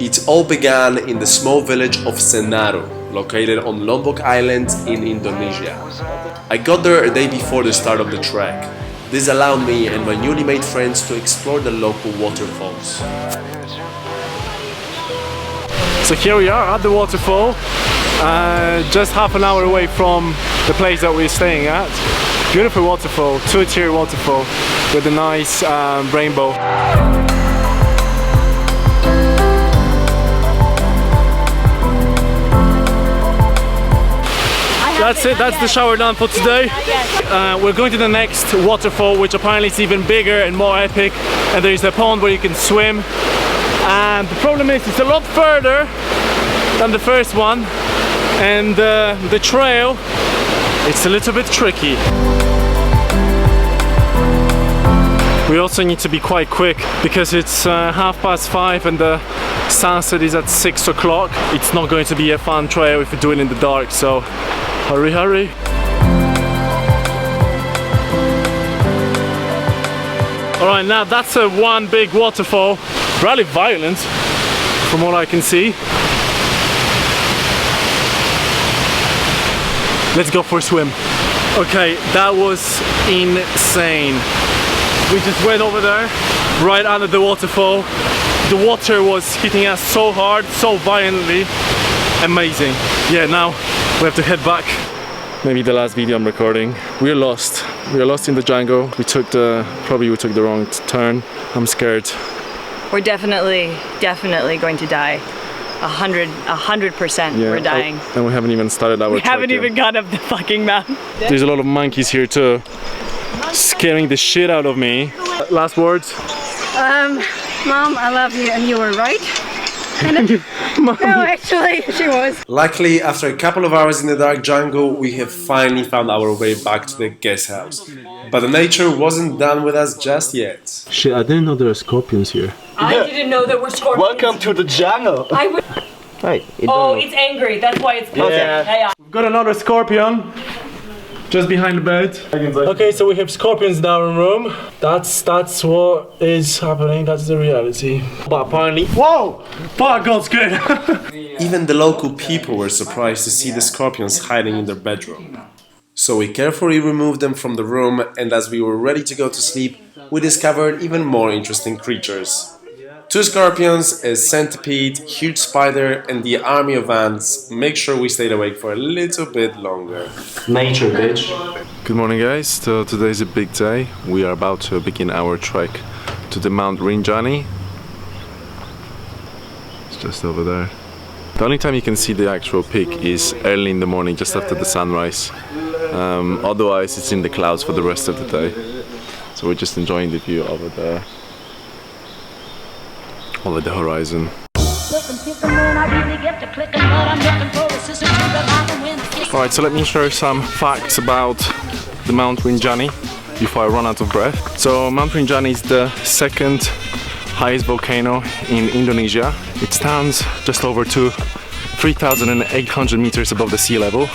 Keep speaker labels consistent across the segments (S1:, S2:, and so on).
S1: It all began in the small village of Senaru, located on Lombok Island in Indonesia. I got there a day before the start of the trek. This allowed me and my newly made friends to explore the local waterfalls.
S2: So here we are at the waterfall, just half an hour away from the place that we're staying at. Beautiful waterfall, two-tier waterfall with a nice rainbow. That's it, that's the shower done for today. We're going to the next waterfall, which apparently is even bigger and more epic, and there's a pond where you can swim. And the problem is it's a lot further than the first one, and the trail, it's a little bit tricky. We also need to be quite quick because it's 5:30 and the sunset is at 6 o'clock. It's not going to be a fun trail if we do it in the dark, so hurry, hurry. Alright, now that's one big waterfall, rather violent from what I can see. Let's go for a swim. Okay, that was insane. We just went over there, right under the waterfall. The water was hitting us so hard, so violently. Amazing. Yeah, now we have to head back. Maybe the last video I'm recording. We're lost. We're lost in the jungle. Probably we took the wrong turn. I'm scared.
S3: We're definitely going to die. 100%. Yeah, we're dying.
S2: And we haven't even started our trek. We haven't even
S3: got up the fucking mountain.
S2: There's a lot of monkeys here too, scaring the shit out of me. Last words?
S4: Mom, I love you, and you were right. No, actually, she was.
S1: Luckily, after a couple of hours in the dark jungle, we have finally found our way back to the guest house. But the nature wasn't done with us just yet.
S2: Shit, I didn't know there are scorpions here.
S3: I didn't know there were scorpions.
S5: Welcome to the jungle.
S3: Right, it's angry, that's why it's close. Yeah.
S2: We've got another scorpion just behind the bed. Okay, so we have scorpions in our room. That's what is happening, that's the reality. But apparently, whoa! Fuck, got scared.
S1: Even the local people were surprised to see the scorpions hiding in their bedroom. So we carefully removed them from the room, and as we were ready to go to sleep, we discovered even more interesting creatures. 2 scorpions, a centipede, huge spider, and the army of ants. Make sure we stayed awake for a little bit longer.
S5: Nature, bitch.
S2: Good morning, guys. So today is a big day. We are about to begin our trek to the Mount Rinjani. It's just over there. The only time you can see the actual peak is early in the morning, just after the sunrise. Otherwise, it's in the clouds for the rest of the day. So we're just enjoying the view over there. Over the horizon. Alright, so let me share some facts about the Mount Rinjani before I run out of breath. So Mount Rinjani is the second highest volcano in Indonesia. It stands just over 3,800 meters above the sea level.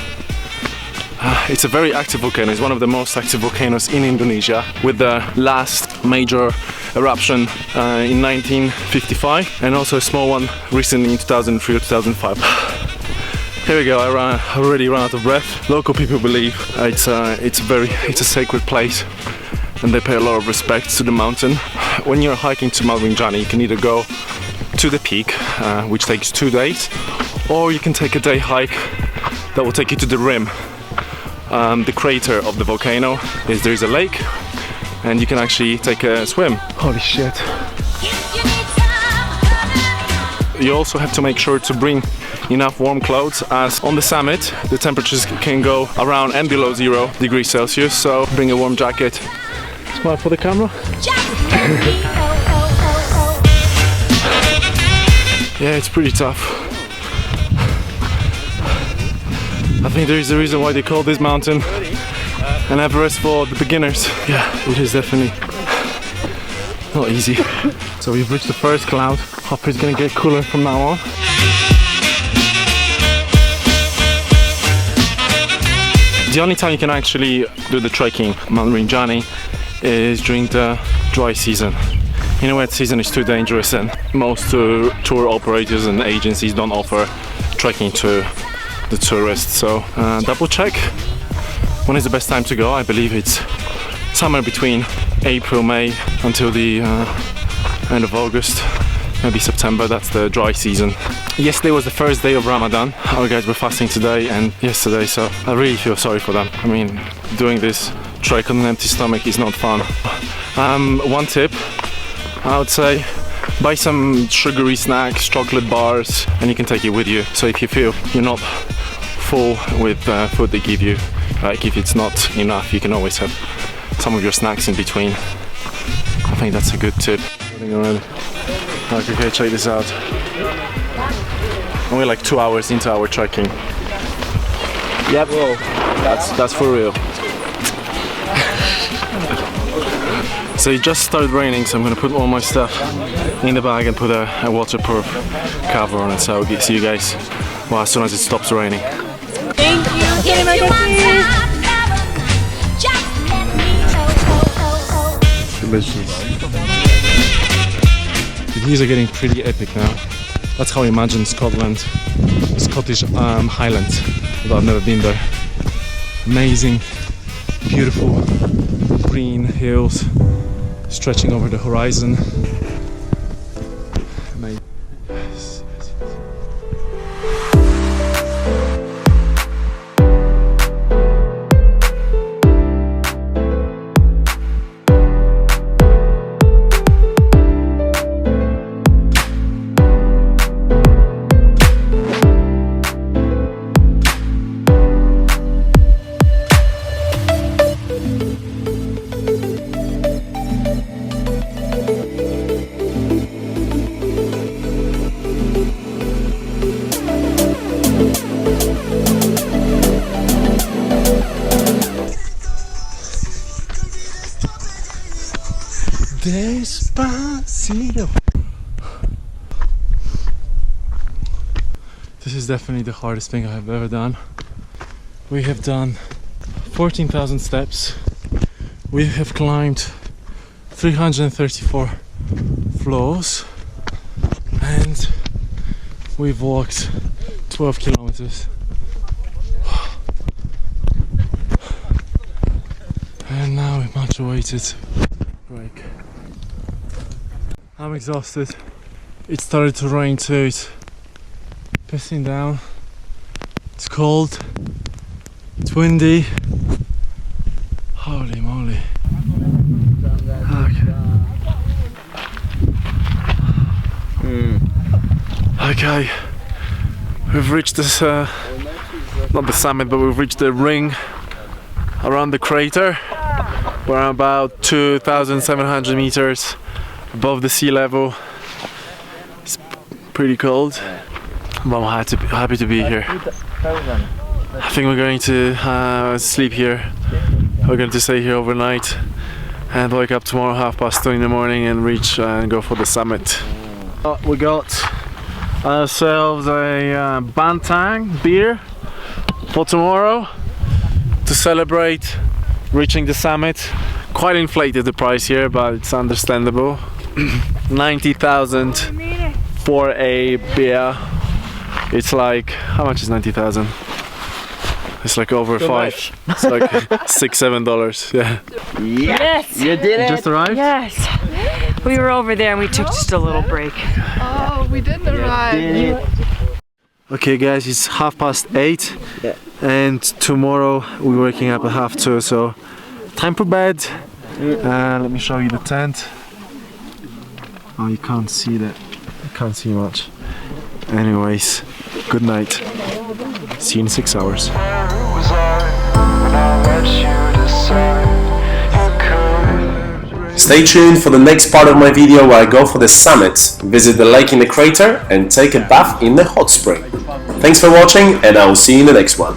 S2: It's a very active volcano. It's one of the most active volcanoes in Indonesia, with the last major eruption in 1955 and also a small one recently in 2003 or 2005. Here we go, I already ran out of breath. Local people believe it's a sacred place and they pay a lot of respect to the mountain. When you're hiking to Mount Rinjani, you can either go to the peak, which takes 2 days, or you can take a day hike that will take you to the rim. The crater of the volcano there's a lake, and you can actually take a swim. Holy shit. You also have to make sure to bring enough warm clothes, as on the summit the temperatures can go around and below 0 degrees Celsius, so bring a warm jacket. Smile for the camera. Yeah, it's pretty tough. I think there is a reason why they call this mountain an Everest for the beginners. Yeah, it is definitely not easy. So we've reached the first cloud. Hope it's gonna get cooler from now on. The only time you can actually do the trekking Mount Rinjani is during the dry season. in a wet season it's too dangerous, and most tour operators and agencies don't offer trekking to the tourists. So double check when is the best time to go. I believe it's somewhere between April, May until the end of August, maybe September. That's the dry season. Yesterday was the first day of Ramadan. Our guys were fasting today and yesterday, so I really feel sorry for them. I mean, doing this trek on an empty stomach is not fun. One tip, I would say, buy some sugary snacks, chocolate bars, and you can take it with you. So if you feel you're not full with food they give you, like if it's not enough, you can always have some of your snacks in between. I think that's a good tip. Okay, check this out. We're like 2 hours into our trekking. Yep, that's for real. So it just started raining, so I'm gonna put all my stuff in the bag and put a waterproof cover on it. So I'll see you guys as soon as it stops raining.
S3: Thank you.
S2: The views are getting pretty epic now. That's how I imagine Scotland, Scottish Highlands, although I've never been there. Amazing, beautiful green hills stretching over the horizon. Amazing. Despacito. This is definitely the hardest thing I have ever done. We have done 14,000 steps. We have climbed 334 floors and we've walked 12 kilometers. And now we much awaited break. I'm exhausted. It started to rain too. It's pissing down. It's cold. It's windy. Holy moly. Okay. We've reached this, not the summit, but we've reached the ring around the crater. We're about 2,700 meters above the sea level. It's pretty cold, but I'm happy to be here. I think we're going to sleep here. We're going to stay here overnight and wake up tomorrow 2:30 in the morning and reach and go for the summit. We got ourselves a Bantang beer for tomorrow to celebrate reaching the summit. Quite inflated the price here, but it's understandable. 90,000 for a beer. It's like, how much is 90,000? It's like over five. It's like $6-7. Yeah.
S3: Yes.
S5: You did it.
S2: Just arrived?
S3: Yes. We were over there and we took just a little break.
S6: Oh, we didn't arrive.
S2: Okay guys, it's 8:30 and tomorrow we're waking up at 2:30, so time for bed. Let me show you the tent. Oh, you can't see that. You can't see much. Anyways, good night. See you in 6 hours.
S1: Stay tuned for the next part of my video where I go for the summit, visit the lake in the crater and take a bath in the hot spring. Thanks for watching and I will see you in the next one.